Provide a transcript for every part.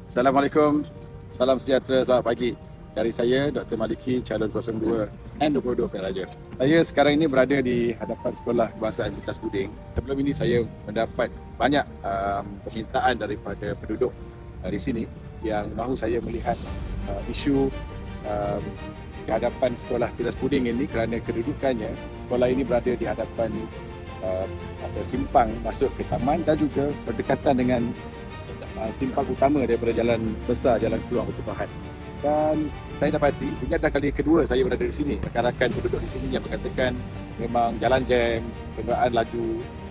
Assalamualaikum, salam sejahtera, selamat pagi. Dari saya, Dr. Maliki, calon 02 dan 22 Pilihan Raja. Saya sekarang ini berada di hadapan Sekolah Kebangsaan Lintas Puding. Sebelum ini saya mendapat banyak permintaan daripada penduduk di sini yang mahu saya melihat isu di hadapan Sekolah Lintas Puding ini kerana kedudukannya. Sekolah ini berada di hadapan simpang masuk ke taman dan juga berdekatan dengan simpang utama daripada jalan besar, jalan keluar pertumpahan. Dan saya dapati, ini adalah kali kedua saya berada di sini. Rakan-rakan penduduk di sini yang mengatakan memang jalan jam, kenderaan laju,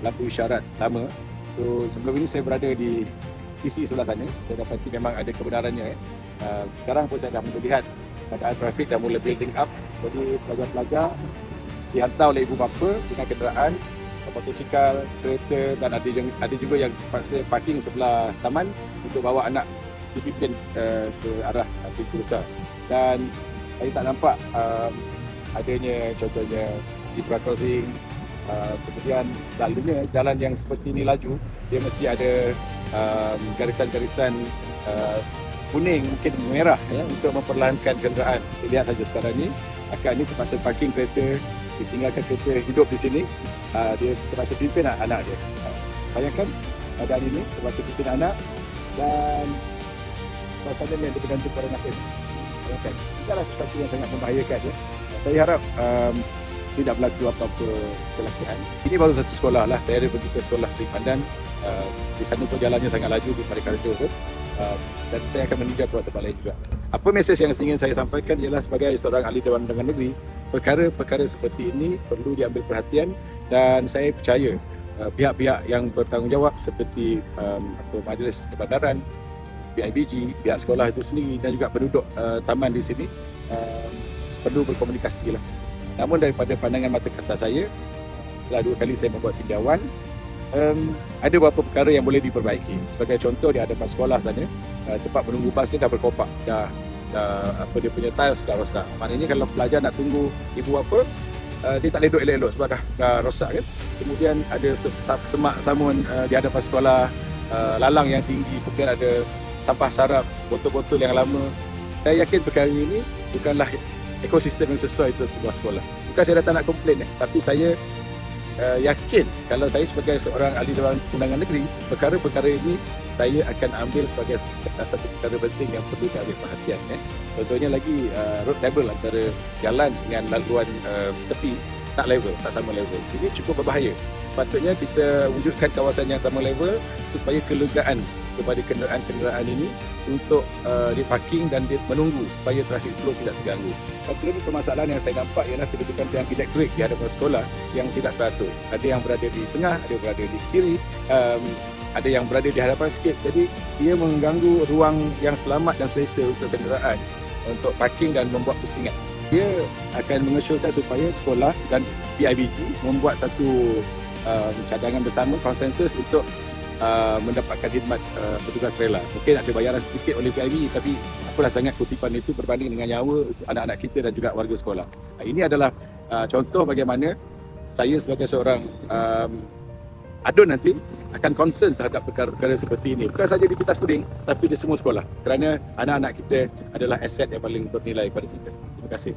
lampu isyarat lama. So sebelum ini saya berada di sisi sebelah sana. Saya dapati memang ada kebenarannya. Sekarang pun saya dah melihat keadaan trafik dah mula building up. Jadi pelajar-pelajar dihantar oleh ibu bapa dengan kenderaan, motosikal, kereta, dan ada juga yang terpaksa parking sebelah taman untuk bawa anak dipimpin ke arah pintu besar. Dan saya tak nampak adanya contohnya zebra crossing, kemudian selalunya jalan yang seperti ini laju, dia mesti ada garisan-garisan kuning, mungkin merah ya, untuk memperlahankan kenderaan. Kita lihat saja sekarang ni, akak ni terpaksa parking kereta, ditinggalkan kereta hidup di sini, dia terpaksa pimpin anak dia. Bayangkan keadaan ini, terpaksa pimpin anak dan suasana yang bergantung pada nasib. Bayangkan, ini adalah sesuatu yang sangat membahayakan ya. Saya harap tidak berlaku apa-apa kecelakaan. Ini baru satu sekolah lah, saya ada pergi ke sekolah Seri Pandan. Di sana pun jalannya sangat laju di Parikarta tu. Dan saya akan meninjau tempat lain juga. Apa mesej yang ingin saya sampaikan ialah sebagai seorang ahli Dewan Undangan Negeri, perkara-perkara seperti ini perlu diambil perhatian dan saya percaya pihak-pihak yang bertanggungjawab seperti Majlis Kebandaran, PIBG, pihak sekolah itu sendiri dan juga penduduk taman di sini perlu berkomunikasi lah. Namun daripada pandangan mata kasar saya, setelah 2 kali saya membuat tinjauan, ada beberapa perkara yang boleh diperbaiki. Sebagai contoh, di hadapan sekolah sana, tempat menunggu bas ni dah berkopak, dah dia punya tiles dah rosak. Maknanya kalau pelajar nak tunggu ibu bapa, dia tak boleh duduk elok-elok sebab dah rosak kan. Kemudian ada semak samun di hadapan sekolah, lalang yang tinggi, kemudian ada sampah sarap, botol-botol yang lama. Saya yakin perkara ini bukanlah ekosistem yang sesuai untuk sebuah sekolah. Bukan saya datang nak komplain, tapi saya yakin kalau saya sebagai seorang ahli Dewan Undangan Negeri, perkara-perkara ini saya akan ambil sebagai satu perkara penting yang perlu diambil perhatian. Contohnya lagi, road table antara jalan dengan laluan tepi tak level, tak sama level. Ini cukup berbahaya. Sepatutnya kita wujudkan kawasan yang sama level supaya kelegaan kepada kenderaan-kenderaan ini untuk diparking dan menunggu supaya trafik flow tidak terganggu. Satu lagi permasalahan yang saya nampak ialah kedudukan tiang elektrik di hadapan sekolah yang tidak teratur. Ada yang berada di tengah, ada yang berada di kiri, ada yang berada di hadapan sikit. Jadi ia mengganggu ruang yang selamat dan selesa untuk kenderaan, untuk parking dan membuat pusingan. Dia akan mengesyorkan supaya sekolah dan PIBG membuat satu cadangan bersama, konsensus untuk mendapatkan khidmat petugas rela. Mungkin ada bayaran sedikit oleh PIB, tapi apalah sangat kutipan itu berbanding dengan nyawa anak-anak kita dan juga warga sekolah. Ini adalah contoh bagaimana saya sebagai seorang adun nanti akan concern terhadap perkara-perkara seperti ini. Bukan saja di Lintas Puding, tapi di semua sekolah. Kerana anak-anak kita adalah aset yang paling bernilai pada kita. Terima kasih.